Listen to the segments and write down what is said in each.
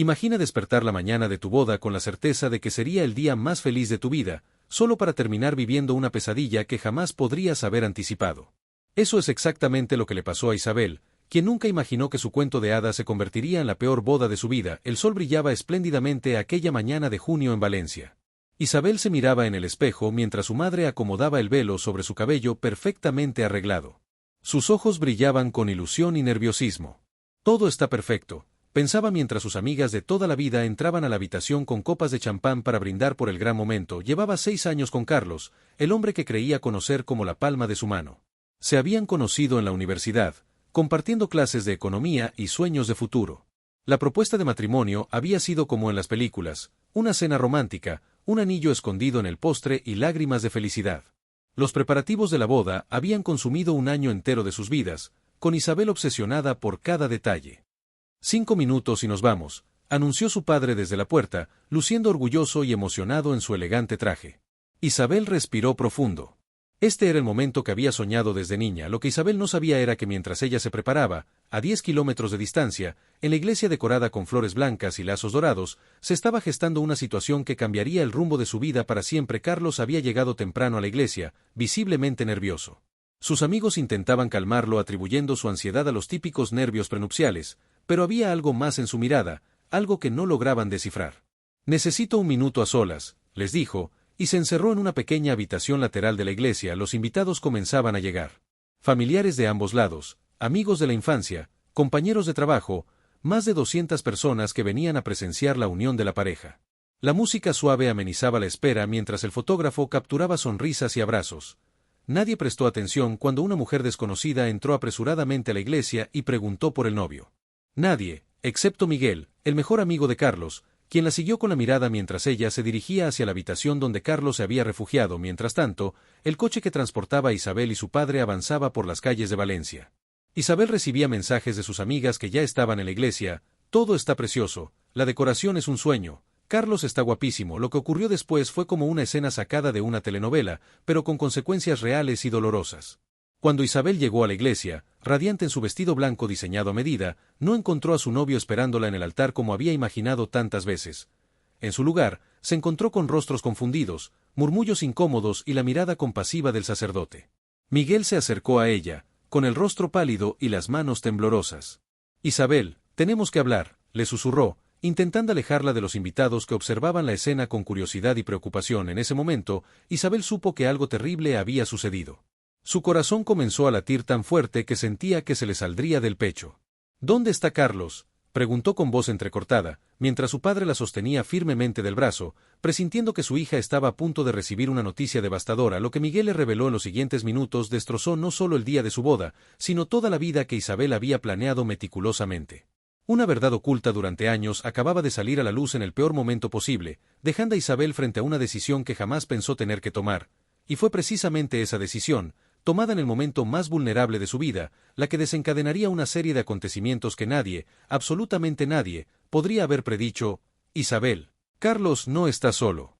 Imagina despertar la mañana de tu boda con la certeza de que sería el día más feliz de tu vida, solo para terminar viviendo una pesadilla que jamás podrías haber anticipado. Eso es exactamente lo que le pasó a Isabel, quien nunca imaginó que su cuento de hadas se convertiría en la peor boda de su vida. El sol brillaba espléndidamente aquella mañana de junio en Valencia. Isabel se miraba en el espejo mientras su madre acomodaba el velo sobre su cabello perfectamente arreglado. Sus ojos brillaban con ilusión y nerviosismo. Todo está perfecto, pensaba mientras sus amigas de toda la vida entraban a la habitación con copas de champán para brindar por el gran momento. Llevaba 6 años con Carlos, el hombre que creía conocer como la palma de su mano. Se habían conocido en la universidad, compartiendo clases de economía y sueños de futuro. La propuesta de matrimonio había sido como en las películas, una cena romántica, un anillo escondido en el postre y lágrimas de felicidad. Los preparativos de la boda habían consumido un año entero de sus vidas, con Isabel obsesionada por cada detalle. 5 minutos y nos vamos, anunció su padre desde la puerta, luciendo orgulloso y emocionado en su elegante traje. Isabel respiró profundo. Este era el momento que había soñado desde niña. Lo que Isabel no sabía era que mientras ella se preparaba, a 10 kilómetros de distancia, en la iglesia decorada con flores blancas y lazos dorados, se estaba gestando una situación que cambiaría el rumbo de su vida para siempre. Carlos había llegado temprano a la iglesia, visiblemente nervioso. Sus amigos intentaban calmarlo atribuyendo su ansiedad a los típicos nervios prenupciales, pero había algo más en su mirada, algo que no lograban descifrar. «Necesito un minuto a solas», les dijo, y se encerró en una pequeña habitación lateral de la iglesia. Los invitados comenzaban a llegar. Familiares de ambos lados, amigos de la infancia, compañeros de trabajo, más de 200 personas que venían a presenciar la unión de la pareja. La música suave amenizaba la espera mientras el fotógrafo capturaba sonrisas y abrazos. Nadie prestó atención cuando una mujer desconocida entró apresuradamente a la iglesia y preguntó por el novio. Nadie, excepto Miguel, el mejor amigo de Carlos, quien la siguió con la mirada mientras ella se dirigía hacia la habitación donde Carlos se había refugiado. Mientras tanto, el coche que transportaba a Isabel y su padre avanzaba por las calles de Valencia. Isabel recibía mensajes de sus amigas que ya estaban en la iglesia. Todo está precioso, la decoración es un sueño, Carlos está guapísimo. Lo que ocurrió después fue como una escena sacada de una telenovela, pero con consecuencias reales y dolorosas. Cuando Isabel llegó a la iglesia, radiante en su vestido blanco diseñado a medida, no encontró a su novio esperándola en el altar como había imaginado tantas veces. En su lugar, se encontró con rostros confundidos, murmullos incómodos y la mirada compasiva del sacerdote. Miguel se acercó a ella, con el rostro pálido y las manos temblorosas. «Isabel, tenemos que hablar», le susurró, intentando alejarla de los invitados que observaban la escena con curiosidad y preocupación. En ese momento, Isabel supo que algo terrible había sucedido. Su corazón comenzó a latir tan fuerte que sentía que se le saldría del pecho. «¿Dónde está Carlos?», preguntó con voz entrecortada, mientras su padre la sostenía firmemente del brazo, presintiendo que su hija estaba a punto de recibir una noticia devastadora. Lo que Miguel le reveló en los siguientes minutos destrozó no solo el día de su boda, sino toda la vida que Isabel había planeado meticulosamente. Una verdad oculta durante años acababa de salir a la luz en el peor momento posible, dejando a Isabel frente a una decisión que jamás pensó tener que tomar, y fue precisamente esa decisión, tomada en el momento más vulnerable de su vida, la que desencadenaría una serie de acontecimientos que nadie, absolutamente nadie, podría haber predicho. «Isabel, Carlos no está solo».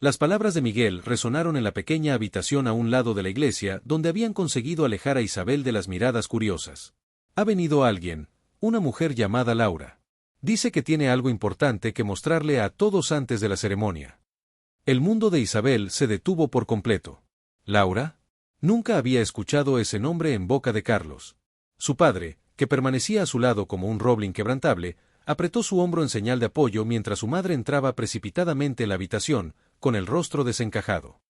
Las palabras de Miguel resonaron en la pequeña habitación a un lado de la iglesia, donde habían conseguido alejar a Isabel de las miradas curiosas. «Ha venido alguien, una mujer llamada Laura. Dice que tiene algo importante que mostrarle a todos antes de la ceremonia». El mundo de Isabel se detuvo por completo. ¿Laura? Nunca había escuchado ese nombre en boca de Carlos. Su padre, que permanecía a su lado como un roble inquebrantable, apretó su hombro en señal de apoyo mientras su madre entraba precipitadamente en la habitación, con el rostro desencajado.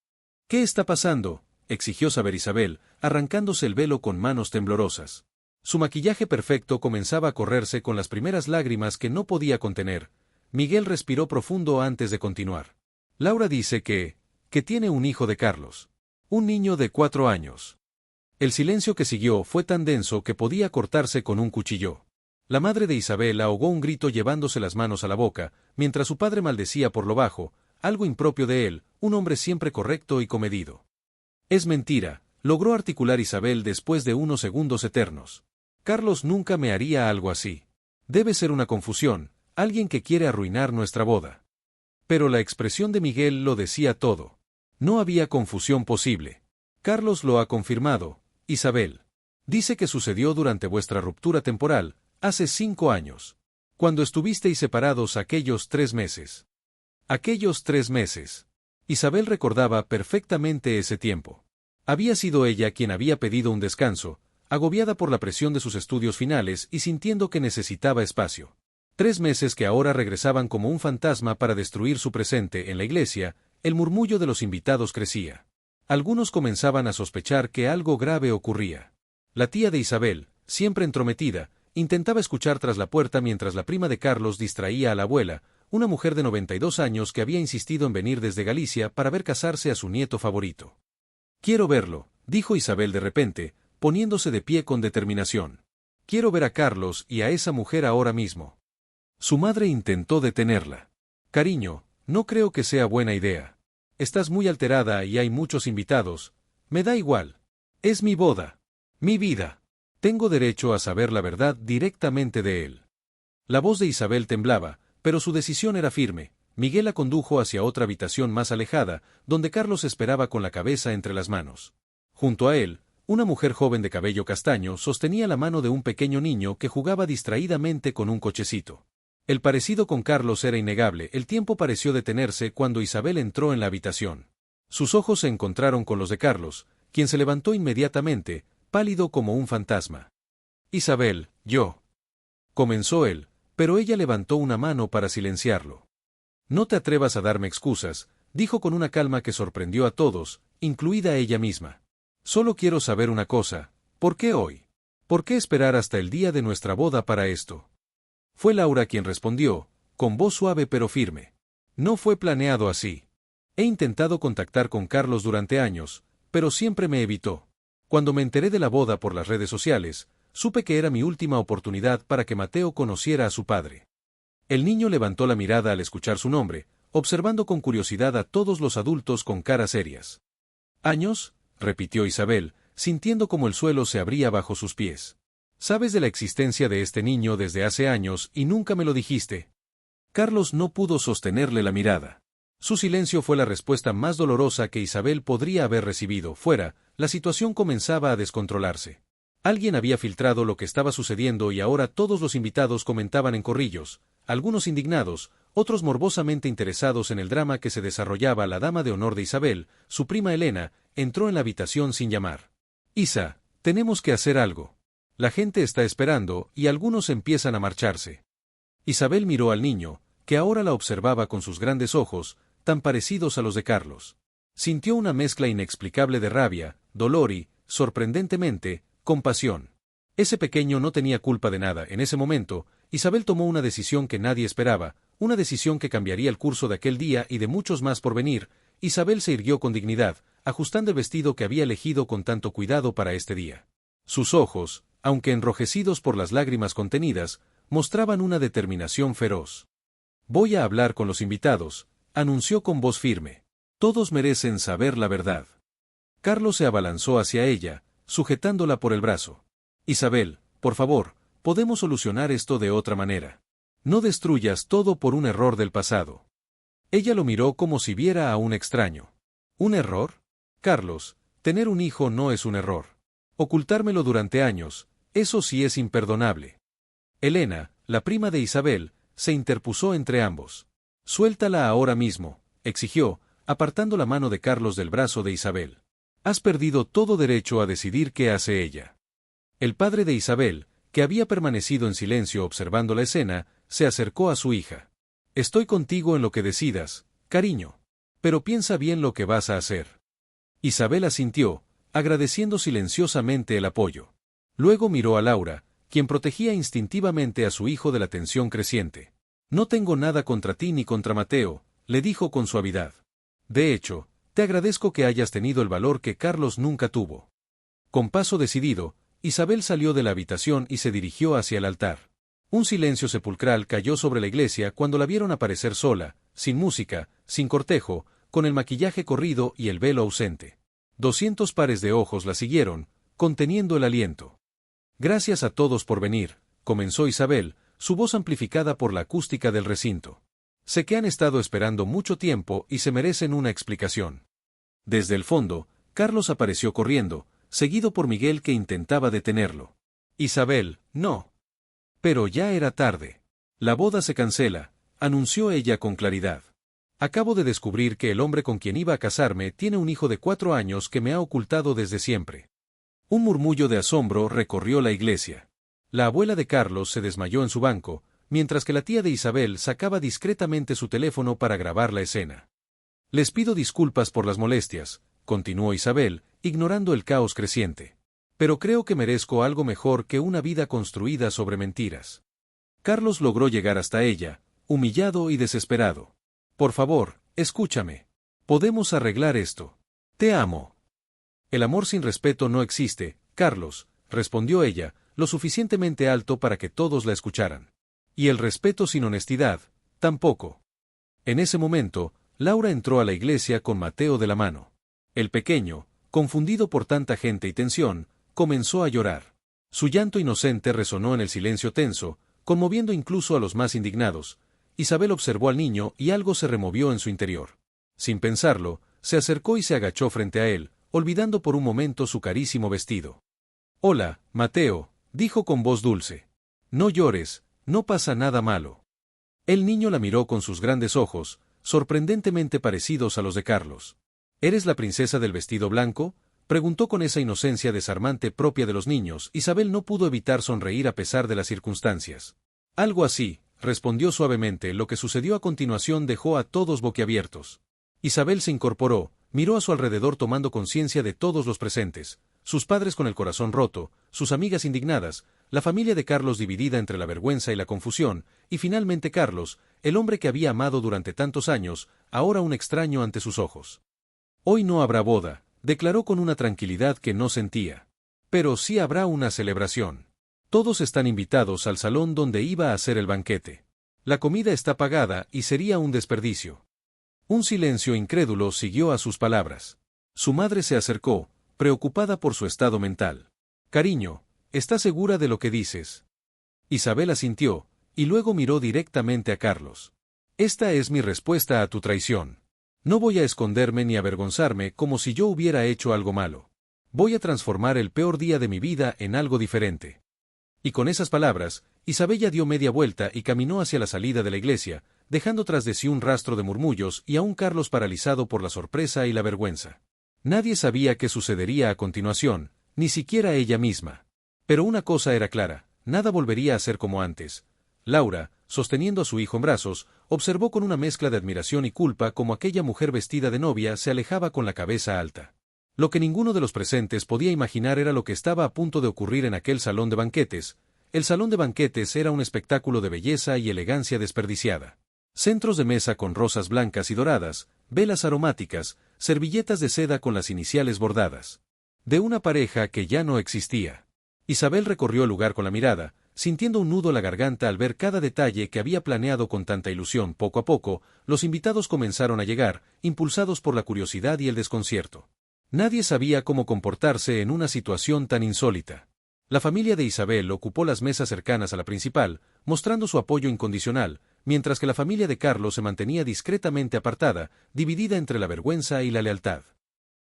«¿Qué está pasando?», exigió saber Isabel, arrancándose el velo con manos temblorosas. Su maquillaje perfecto comenzaba a correrse con las primeras lágrimas que no podía contener. Miguel respiró profundo antes de continuar. «Laura dice que tiene un hijo de Carlos. Un niño de 4 años». El silencio que siguió fue tan denso que podía cortarse con un cuchillo. La madre de Isabel ahogó un grito llevándose las manos a la boca, mientras su padre maldecía por lo bajo, algo impropio de él, un hombre siempre correcto y comedido. «Es mentira», logró articular Isabel después de unos segundos eternos. «Carlos nunca me haría algo así. Debe ser una confusión, alguien que quiere arruinar nuestra boda». Pero la expresión de Miguel lo decía todo. No había confusión posible. «Carlos lo ha confirmado, Isabel. Dice que sucedió durante vuestra ruptura temporal, hace 5 años. Cuando estuvisteis separados aquellos 3 meses. Aquellos 3 meses. Isabel recordaba perfectamente ese tiempo. Había sido ella quien había pedido un descanso, agobiada por la presión de sus estudios finales y sintiendo que necesitaba espacio. 3 meses que ahora regresaban como un fantasma para destruir su presente en la iglesia. El murmullo de los invitados crecía. Algunos comenzaban a sospechar que algo grave ocurría. La tía de Isabel, siempre entrometida, intentaba escuchar tras la puerta mientras la prima de Carlos distraía a la abuela, una mujer de 92 años que había insistido en venir desde Galicia para ver casarse a su nieto favorito. «Quiero verlo», dijo Isabel de repente, poniéndose de pie con determinación. «Quiero ver a Carlos y a esa mujer ahora mismo». Su madre intentó detenerla. «Cariño, no creo que sea buena idea. Estás muy alterada y hay muchos invitados. Me da igual. Es mi boda. Mi vida. Tengo derecho a saber la verdad directamente de él». La voz de Isabel temblaba, pero su decisión era firme. Miguel la condujo hacia otra habitación más alejada, donde Carlos esperaba con la cabeza entre las manos. Junto a él, una mujer joven de cabello castaño sostenía la mano de un pequeño niño que jugaba distraídamente con un cochecito. El parecido con Carlos era innegable. El tiempo pareció detenerse cuando Isabel entró en la habitación. Sus ojos se encontraron con los de Carlos, quien se levantó inmediatamente, pálido como un fantasma. «Isabel, yo», comenzó él, pero ella levantó una mano para silenciarlo. «No te atrevas a darme excusas», dijo con una calma que sorprendió a todos, incluida a ella misma. «Solo quiero saber una cosa, ¿por qué hoy? ¿Por qué esperar hasta el día de nuestra boda para esto?» Fue Laura quien respondió, con voz suave pero firme. «No fue planeado así. He intentado contactar con Carlos durante años, pero siempre me evitó. Cuando me enteré de la boda por las redes sociales, supe que era mi última oportunidad para que Mateo conociera a su padre». El niño levantó la mirada al escuchar su nombre, observando con curiosidad a todos los adultos con caras serias. «¿Años?», repitió Isabel, sintiendo como el suelo se abría bajo sus pies. «Sabes de la existencia de este niño desde hace años y nunca me lo dijiste». Carlos no pudo sostenerle la mirada. Su silencio fue la respuesta más dolorosa que Isabel podría haber recibido. Fuera, la situación comenzaba a descontrolarse. Alguien había filtrado lo que estaba sucediendo y ahora todos los invitados comentaban en corrillos, algunos indignados, otros morbosamente interesados en el drama que se desarrollaba. La dama de honor de Isabel, su prima Elena, entró en la habitación sin llamar. «Isa, tenemos que hacer algo. La gente está esperando y algunos empiezan a marcharse». Isabel miró al niño, que ahora la observaba con sus grandes ojos, tan parecidos a los de Carlos. Sintió una mezcla inexplicable de rabia, dolor y, sorprendentemente, compasión. Ese pequeño no tenía culpa de nada. En ese momento, Isabel tomó una decisión que nadie esperaba, una decisión que cambiaría el curso de aquel día y de muchos más por venir. Isabel se irguió con dignidad, ajustando el vestido que había elegido con tanto cuidado para este día. Sus ojos, aunque enrojecidos por las lágrimas contenidas, mostraban una determinación feroz. «Voy a hablar con los invitados», anunció con voz firme. «Todos merecen saber la verdad». Carlos se abalanzó hacia ella, sujetándola por el brazo. «Isabel, por favor, podemos solucionar esto de otra manera. No destruyas todo por un error del pasado». Ella lo miró como si viera a un extraño. «¿Un error? Carlos, tener un hijo no es un error. Ocultármelo durante años, eso sí es imperdonable». Elena, la prima de Isabel, se interpuso entre ambos. «Suéltala ahora mismo», exigió, apartando la mano de Carlos del brazo de Isabel. «Has perdido todo derecho a decidir qué hace ella». El padre de Isabel, que había permanecido en silencio observando la escena, se acercó a su hija. «Estoy contigo en lo que decidas, cariño. Pero piensa bien lo que vas a hacer». Isabel asintió, agradeciendo silenciosamente el apoyo. Luego miró a Laura, quien protegía instintivamente a su hijo de la tensión creciente. «No tengo nada contra ti ni contra Mateo», le dijo con suavidad. «De hecho, te agradezco que hayas tenido el valor que Carlos nunca tuvo». Con paso decidido, Isabel salió de la habitación y se dirigió hacia el altar. Un silencio sepulcral cayó sobre la iglesia cuando la vieron aparecer sola, sin música, sin cortejo, con el maquillaje corrido y el velo ausente. 200 pares de ojos la siguieron, conteniendo el aliento. «Gracias a todos por venir», comenzó Isabel, su voz amplificada por la acústica del recinto. «Sé que han estado esperando mucho tiempo y se merecen una explicación». Desde el fondo, Carlos apareció corriendo, seguido por Miguel que intentaba detenerlo. «Isabel, no». Pero ya era tarde. La boda se cancela, anunció ella con claridad. Acabo de descubrir que el hombre con quien iba a casarme tiene un hijo de 4 años que me ha ocultado desde siempre. Un murmullo de asombro recorrió la iglesia. La abuela de Carlos se desmayó en su banco, mientras que la tía de Isabel sacaba discretamente su teléfono para grabar la escena. Les pido disculpas por las molestias, continuó Isabel, ignorando el caos creciente. Pero creo que merezco algo mejor que una vida construida sobre mentiras. Carlos logró llegar hasta ella, humillado y desesperado. Por favor, escúchame. Podemos arreglar esto. Te amo. El amor sin respeto no existe, Carlos, respondió ella, lo suficientemente alto para que todos la escucharan. Y el respeto sin honestidad, tampoco. En ese momento, Laura entró a la iglesia con Mateo de la mano. El pequeño, confundido por tanta gente y tensión, comenzó a llorar. Su llanto inocente resonó en el silencio tenso, conmoviendo incluso a los más indignados. Isabel observó al niño y algo se removió en su interior. Sin pensarlo, se acercó y se agachó frente a él, olvidando por un momento su carísimo vestido. «Hola, Mateo», dijo con voz dulce. «No llores, no pasa nada malo». El niño la miró con sus grandes ojos, sorprendentemente parecidos a los de Carlos. «¿Eres la princesa del vestido blanco?», preguntó con esa inocencia desarmante propia de los niños. Isabel no pudo evitar sonreír a pesar de las circunstancias. «Algo así», respondió suavemente. Lo que sucedió a continuación dejó a todos boquiabiertos. Isabel se incorporó, miró a su alrededor tomando conciencia de todos los presentes, sus padres con el corazón roto, sus amigas indignadas, la familia de Carlos dividida entre la vergüenza y la confusión, y finalmente Carlos, el hombre que había amado durante tantos años, ahora un extraño ante sus ojos. «Hoy no habrá boda», declaró con una tranquilidad que no sentía. «Pero sí habrá una celebración. Todos están invitados al salón donde iba a hacer el banquete. La comida está pagada y sería un desperdicio». Un silencio incrédulo siguió a sus palabras. Su madre se acercó, preocupada por su estado mental. «Cariño, ¿estás segura de lo que dices?». Isabel asintió, y luego miró directamente a Carlos. «Esta es mi respuesta a tu traición. No voy a esconderme ni avergonzarme como si yo hubiera hecho algo malo. Voy a transformar el peor día de mi vida en algo diferente». Y con esas palabras, Isabella dio media vuelta y caminó hacia la salida de la iglesia, dejando tras de sí un rastro de murmullos y a un Carlos paralizado por la sorpresa y la vergüenza. Nadie sabía qué sucedería a continuación, ni siquiera ella misma. Pero una cosa era clara, nada volvería a ser como antes. Laura, sosteniendo a su hijo en brazos, observó con una mezcla de admiración y culpa cómo aquella mujer vestida de novia se alejaba con la cabeza alta. Lo que ninguno de los presentes podía imaginar era lo que estaba a punto de ocurrir en aquel salón de banquetes. El salón de banquetes era un espectáculo de belleza y elegancia desperdiciada. Centros de mesa con rosas blancas y doradas, velas aromáticas, servilletas de seda con las iniciales bordadas. De una pareja que ya no existía. Isabel recorrió el lugar con la mirada, sintiendo un nudo en la garganta al ver cada detalle que había planeado con tanta ilusión. Poco a poco, los invitados comenzaron a llegar, impulsados por la curiosidad y el desconcierto. Nadie sabía cómo comportarse en una situación tan insólita. La familia de Isabel ocupó las mesas cercanas a la principal, mostrando su apoyo incondicional, mientras que la familia de Carlos se mantenía discretamente apartada, dividida entre la vergüenza y la lealtad.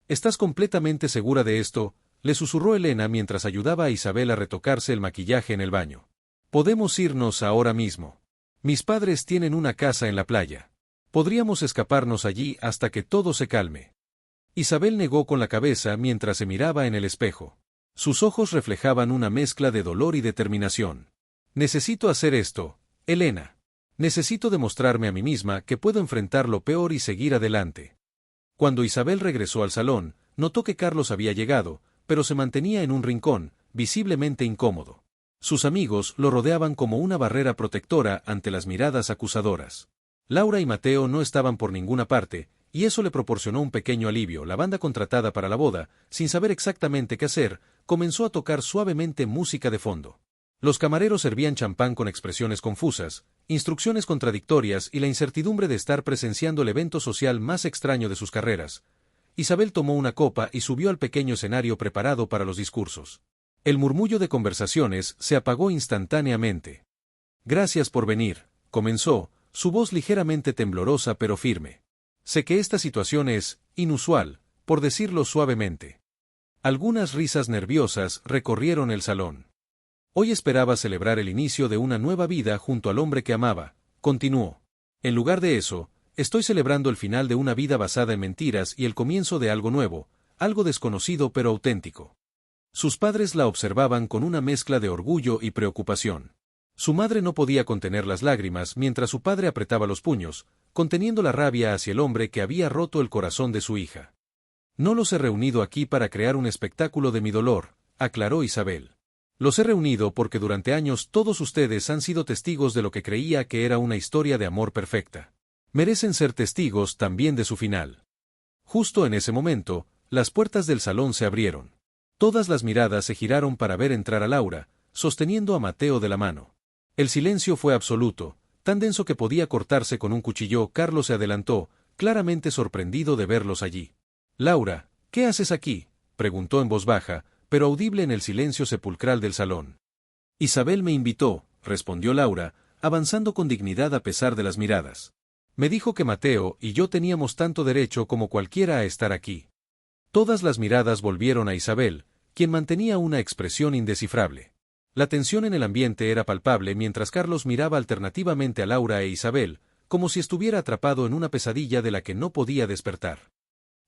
«¿Estás completamente segura de esto?», le susurró Elena mientras ayudaba a Isabel a retocarse el maquillaje en el baño. «Podemos irnos ahora mismo. Mis padres tienen una casa en la playa. Podríamos escaparnos allí hasta que todo se calme». Isabel negó con la cabeza mientras se miraba en el espejo. Sus ojos reflejaban una mezcla de dolor y determinación. «Necesito hacer esto, Elena. Necesito demostrarme a mí misma que puedo enfrentar lo peor y seguir adelante». Cuando Isabel regresó al salón, notó que Carlos había llegado, pero se mantenía en un rincón, visiblemente incómodo. Sus amigos lo rodeaban como una barrera protectora ante las miradas acusadoras. Laura y Mateo no estaban por ninguna parte, y eso le proporcionó un pequeño alivio. La banda contratada para la boda, sin saber exactamente qué hacer, comenzó a tocar suavemente música de fondo. Los camareros servían champán con expresiones confusas, instrucciones contradictorias y la incertidumbre de estar presenciando el evento social más extraño de sus carreras. Isabel tomó una copa y subió al pequeño escenario preparado para los discursos. El murmullo de conversaciones se apagó instantáneamente. «Gracias por venir», comenzó, su voz ligeramente temblorosa pero firme. «Sé que esta situación es inusual, por decirlo suavemente». Algunas risas nerviosas recorrieron el salón. Hoy esperaba celebrar el inicio de una nueva vida junto al hombre que amaba, continuó. En lugar de eso, estoy celebrando el final de una vida basada en mentiras y el comienzo de algo nuevo, algo desconocido pero auténtico. Sus padres la observaban con una mezcla de orgullo y preocupación. Su madre no podía contener las lágrimas mientras su padre apretaba los puños, conteniendo la rabia hacia el hombre que había roto el corazón de su hija. No los he reunido aquí para crear un espectáculo de mi dolor, aclaró Isabel. Los he reunido porque durante años todos ustedes han sido testigos de lo que creía que era una historia de amor perfecta. Merecen ser testigos también de su final. Justo en ese momento, las puertas del salón se abrieron. Todas las miradas se giraron para ver entrar a Laura, sosteniendo a Mateo de la mano. El silencio fue absoluto, tan denso que podía cortarse con un cuchillo. Carlos se adelantó, claramente sorprendido de verlos allí. «Laura, ¿qué haces aquí?», preguntó en voz baja, pero audible en el silencio sepulcral del salón. «Isabel me invitó», respondió Laura, avanzando con dignidad a pesar de las miradas. «Me dijo que Mateo y yo teníamos tanto derecho como cualquiera a estar aquí». Todas las miradas volvieron a Isabel, quien mantenía una expresión indescifrable. La tensión en el ambiente era palpable mientras Carlos miraba alternativamente a Laura e Isabel, como si estuviera atrapado en una pesadilla de la que no podía despertar.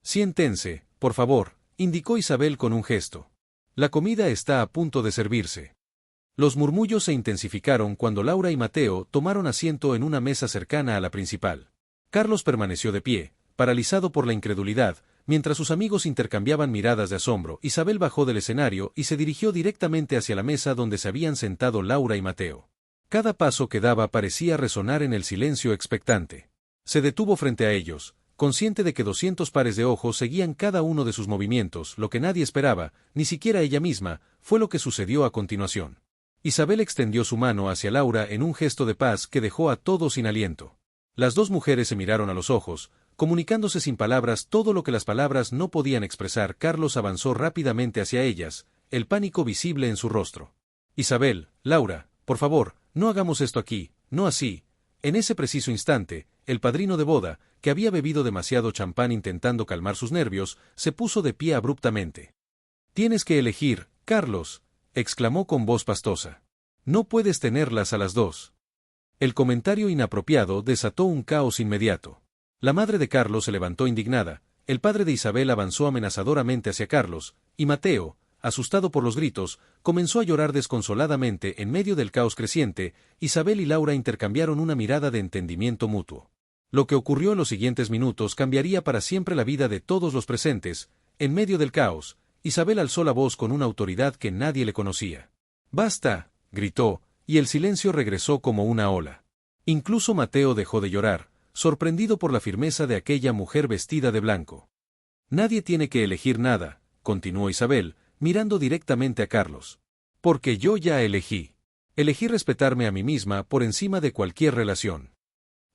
«Siéntense, por favor», indicó Isabel con un gesto. «La comida está a punto de servirse». Los murmullos se intensificaron cuando Laura y Mateo tomaron asiento en una mesa cercana a la principal. Carlos permaneció de pie, paralizado por la incredulidad, mientras sus amigos intercambiaban miradas de asombro. Isabel bajó del escenario y se dirigió directamente hacia la mesa donde se habían sentado Laura y Mateo. Cada paso que daba parecía resonar en el silencio expectante. Se detuvo frente a ellos, consciente de que 200 pares de ojos seguían cada uno de sus movimientos. Lo que nadie esperaba, ni siquiera ella misma, fue lo que sucedió a continuación. Isabel extendió su mano hacia Laura en un gesto de paz que dejó a todos sin aliento. Las dos mujeres se miraron a los ojos, comunicándose sin palabras todo lo que las palabras no podían expresar. Carlos avanzó rápidamente hacia ellas, el pánico visible en su rostro. «Isabel, Laura, por favor, no hagamos esto aquí, no así». En ese preciso instante, el padrino de boda, que había bebido demasiado champán intentando calmar sus nervios, se puso de pie abruptamente. «Tienes que elegir, Carlos», exclamó con voz pastosa. «No puedes tenerlas a las dos». El comentario inapropiado desató un caos inmediato. La madre de Carlos se levantó indignada, el padre de Isabel avanzó amenazadoramente hacia Carlos, y Mateo, asustado por los gritos, comenzó a llorar desconsoladamente. En medio del caos creciente. Isabel y Laura intercambiaron una mirada de entendimiento mutuo. Lo que ocurrió en los siguientes minutos cambiaría para siempre la vida de todos los presentes. En medio del caos, Isabel alzó la voz con una autoridad que nadie le conocía. «¡Basta!», gritó, y el silencio regresó como una ola. Incluso Mateo dejó de llorar, sorprendido por la firmeza de aquella mujer vestida de blanco. «Nadie tiene que elegir nada», continuó Isabel, mirando directamente a Carlos. «Porque yo ya elegí. Elegí respetarme a mí misma por encima de cualquier relación».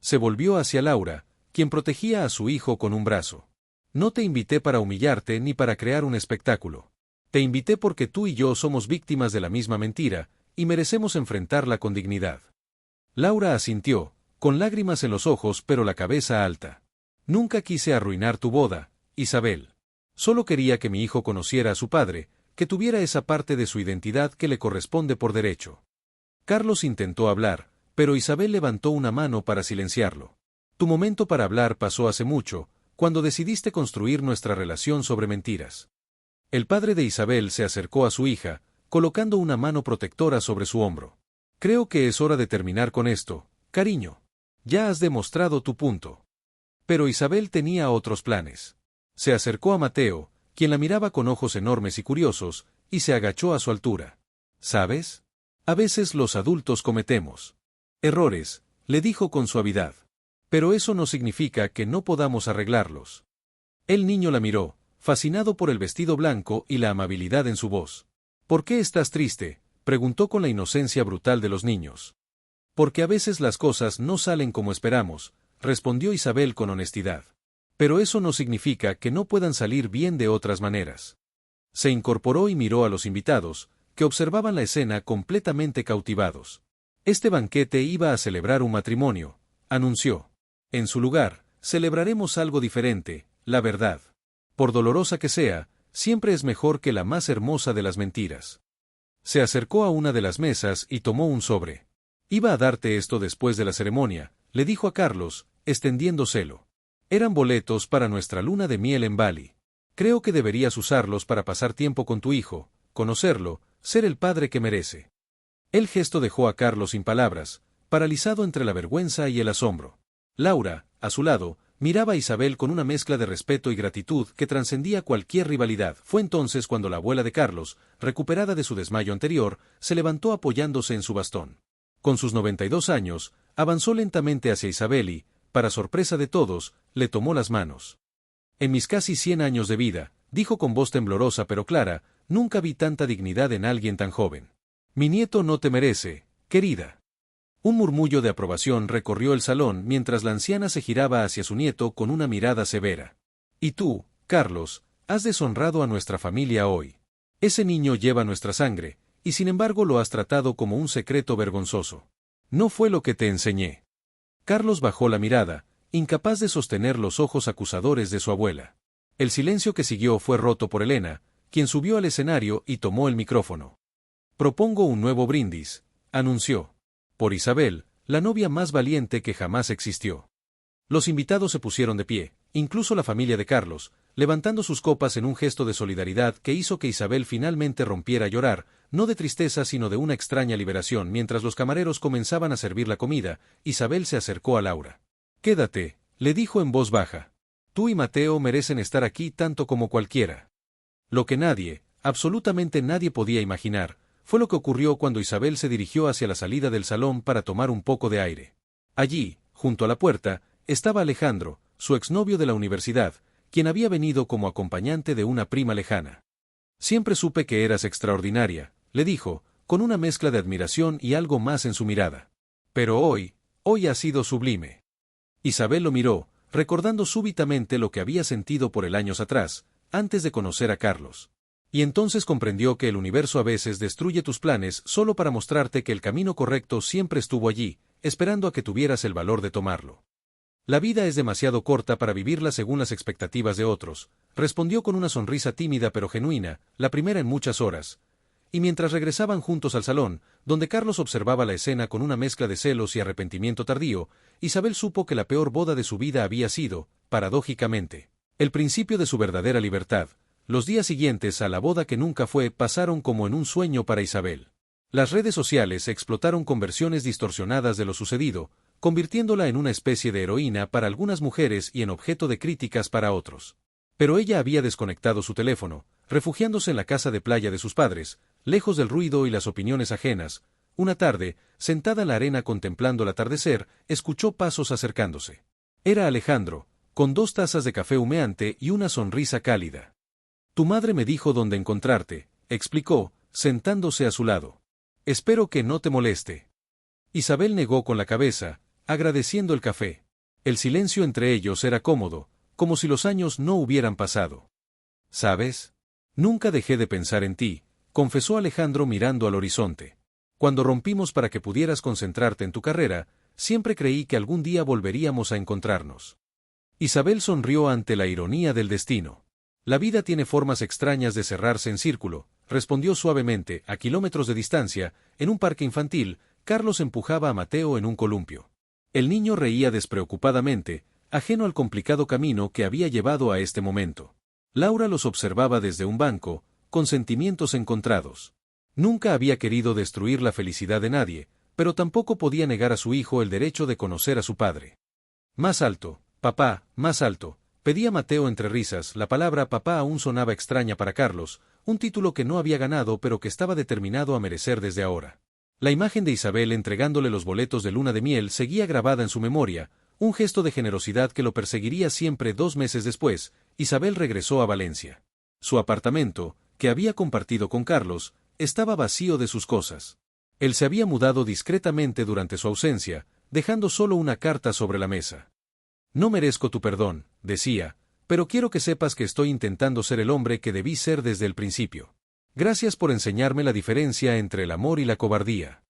Se volvió hacia Laura, quien protegía a su hijo con un brazo. «No te invité para humillarte ni para crear un espectáculo. Te invité porque tú y yo somos víctimas de la misma mentira, y merecemos enfrentarla con dignidad». Laura asintió, con lágrimas en los ojos pero la cabeza alta. «Nunca quise arruinar tu boda, Isabel. Solo quería que mi hijo conociera a su padre, que tuviera esa parte de su identidad que le corresponde por derecho». Carlos intentó hablar, pero Isabel levantó una mano para silenciarlo. «Tu momento para hablar pasó hace mucho, cuando decidiste construir nuestra relación sobre mentiras». El padre de Isabel se acercó a su hija, colocando una mano protectora sobre su hombro. «Creo que es hora de terminar con esto, cariño. Ya has demostrado tu punto». Pero Isabel tenía otros planes. Se acercó a Mateo, quien la miraba con ojos enormes y curiosos, y se agachó a su altura. «¿Sabes? A veces los adultos cometemos errores», le dijo con suavidad. «Pero eso no significa que no podamos arreglarlos». El niño la miró, fascinado por el vestido blanco y la amabilidad en su voz. «¿Por qué estás triste?», preguntó con la inocencia brutal de los niños. «Porque a veces las cosas no salen como esperamos», respondió Isabel con honestidad. «Pero eso no significa que no puedan salir bien de otras maneras». Se incorporó y miró a los invitados, que observaban la escena completamente cautivados. «Este banquete iba a celebrar un matrimonio», anunció. «En su lugar, celebraremos algo diferente, la verdad. Por dolorosa que sea, siempre es mejor que la más hermosa de las mentiras». Se acercó a una de las mesas y tomó un sobre. Iba a darte esto después de la ceremonia, le dijo a Carlos, extendiéndoselo. Eran boletos para nuestra luna de miel en Bali. Creo que deberías usarlos para pasar tiempo con tu hijo, conocerlo, ser el padre que merece. El gesto dejó a Carlos sin palabras, paralizado entre la vergüenza y el asombro. Laura, a su lado, miraba a Isabel con una mezcla de respeto y gratitud que trascendía cualquier rivalidad. Fue entonces cuando la abuela de Carlos, recuperada de su desmayo anterior, se levantó apoyándose en su bastón. Con sus 92 años, avanzó lentamente hacia Isabel y, para sorpresa de todos, le tomó las manos. En mis casi 100 años de vida, dijo con voz temblorosa pero clara, nunca vi tanta dignidad en alguien tan joven. Mi nieto no te merece, querida. Un murmullo de aprobación recorrió el salón mientras la anciana se giraba hacia su nieto con una mirada severa. Y tú, Carlos, has deshonrado a nuestra familia hoy. Ese niño lleva nuestra sangre, y sin embargo lo has tratado como un secreto vergonzoso. No fue lo que te enseñé. Carlos bajó la mirada, incapaz de sostener los ojos acusadores de su abuela. El silencio que siguió fue roto por Elena, quien subió al escenario y tomó el micrófono. Propongo un nuevo brindis, anunció. Por Isabel, la novia más valiente que jamás existió. Los invitados se pusieron de pie, incluso la familia de Carlos, levantando sus copas en un gesto de solidaridad que hizo que Isabel finalmente rompiera a llorar, no de tristeza sino de una extraña liberación. Mientras los camareros comenzaban a servir la comida, Isabel se acercó a Laura. Quédate, le dijo en voz baja. Tú y Mateo merecen estar aquí tanto como cualquiera. Lo que nadie, absolutamente nadie podía imaginar, fue lo que ocurrió cuando Isabel se dirigió hacia la salida del salón para tomar un poco de aire. Allí, junto a la puerta, estaba Alejandro, su exnovio de la universidad, quien había venido como acompañante de una prima lejana. Siempre supe que eras extraordinaria, le dijo, con una mezcla de admiración y algo más en su mirada. Pero hoy ha sido sublime. Isabel lo miró, recordando súbitamente lo que había sentido por él años atrás, antes de conocer a Carlos. Y entonces comprendió que el universo a veces destruye tus planes solo para mostrarte que el camino correcto siempre estuvo allí, esperando a que tuvieras el valor de tomarlo. La vida es demasiado corta para vivirla según las expectativas de otros, respondió con una sonrisa tímida pero genuina, la primera en muchas horas. Y mientras regresaban juntos al salón, donde Carlos observaba la escena con una mezcla de celos y arrepentimiento tardío, Isabel supo que la peor boda de su vida había sido, paradójicamente, el principio de su verdadera libertad. Los días siguientes a la boda que nunca fue pasaron como en un sueño para Isabel. Las redes sociales explotaron con versiones distorsionadas de lo sucedido, convirtiéndola en una especie de heroína para algunas mujeres y en objeto de críticas para otros. Pero ella había desconectado su teléfono, refugiándose en la casa de playa de sus padres, lejos del ruido y las opiniones ajenas. Una tarde, sentada en la arena contemplando el atardecer, escuchó pasos acercándose. Era Alejandro, con 2 tazas de café humeante y una sonrisa cálida. Tu madre me dijo dónde encontrarte, explicó, sentándose a su lado. Espero que no te moleste. Isabel negó con la cabeza, agradeciendo el café. El silencio entre ellos era cómodo, como si los años no hubieran pasado. ¿Sabes? Nunca dejé de pensar en ti, confesó Alejandro mirando al horizonte. Cuando rompimos para que pudieras concentrarte en tu carrera, siempre creí que algún día volveríamos a encontrarnos. Isabel sonrió ante la ironía del destino. La vida tiene formas extrañas de cerrarse en círculo, respondió suavemente. A kilómetros de distancia, en un parque infantil, Carlos empujaba a Mateo en un columpio. El niño reía despreocupadamente, ajeno al complicado camino que había llevado a este momento. Laura los observaba desde un banco, con sentimientos encontrados. Nunca había querido destruir la felicidad de nadie, pero tampoco podía negar a su hijo el derecho de conocer a su padre. Más alto, papá, más alto, pedía Mateo entre risas. La palabra papá aún sonaba extraña para Carlos, un título que no había ganado pero que estaba determinado a merecer desde ahora. La imagen de Isabel entregándole los boletos de luna de miel seguía grabada en su memoria, un gesto de generosidad que lo perseguiría siempre. 2 meses después, Isabel regresó a Valencia. Su apartamento, que había compartido con Carlos, estaba vacío de sus cosas. Él se había mudado discretamente durante su ausencia, dejando solo una carta sobre la mesa. No merezco tu perdón, decía, pero quiero que sepas que estoy intentando ser el hombre que debí ser desde el principio. Gracias por enseñarme la diferencia entre el amor y la cobardía.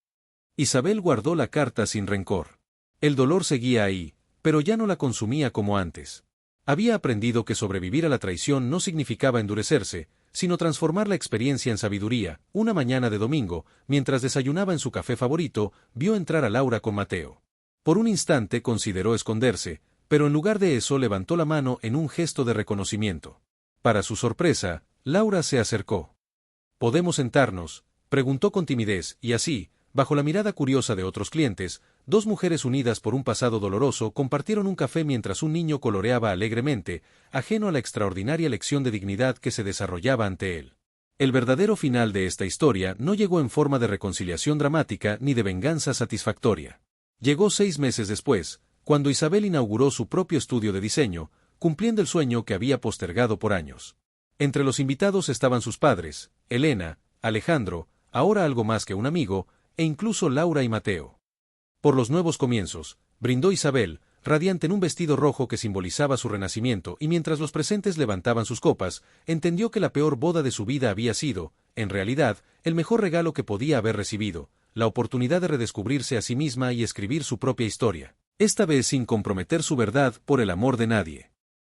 Isabel guardó la carta sin rencor. El dolor seguía ahí, pero ya no la consumía como antes. Había aprendido que sobrevivir a la traición no significaba endurecerse, sino transformar la experiencia en sabiduría. Una mañana de domingo, mientras desayunaba en su café favorito, vio entrar a Laura con Mateo. Por un instante consideró esconderse, pero en lugar de eso levantó la mano en un gesto de reconocimiento. Para su sorpresa, Laura se acercó. ¿Podemos sentarnos?, preguntó con timidez, y así, bajo la mirada curiosa de otros clientes, dos mujeres unidas por un pasado doloroso compartieron un café mientras un niño coloreaba alegremente, ajeno a la extraordinaria lección de dignidad que se desarrollaba ante él. El verdadero final de esta historia no llegó en forma de reconciliación dramática ni de venganza satisfactoria. Llegó 6 meses después, cuando Isabel inauguró su propio estudio de diseño, cumpliendo el sueño que había postergado por años. Entre los invitados estaban sus padres, Elena, Alejandro, ahora algo más que un amigo, e incluso Laura y Mateo. Por los nuevos comienzos, brindó Isabel, radiante en un vestido rojo que simbolizaba su renacimiento, y mientras los presentes levantaban sus copas, entendió que la peor boda de su vida había sido, en realidad, el mejor regalo que podía haber recibido, la oportunidad de redescubrirse a sí misma y escribir su propia historia, esta vez sin comprometer su verdad por el amor de nadie.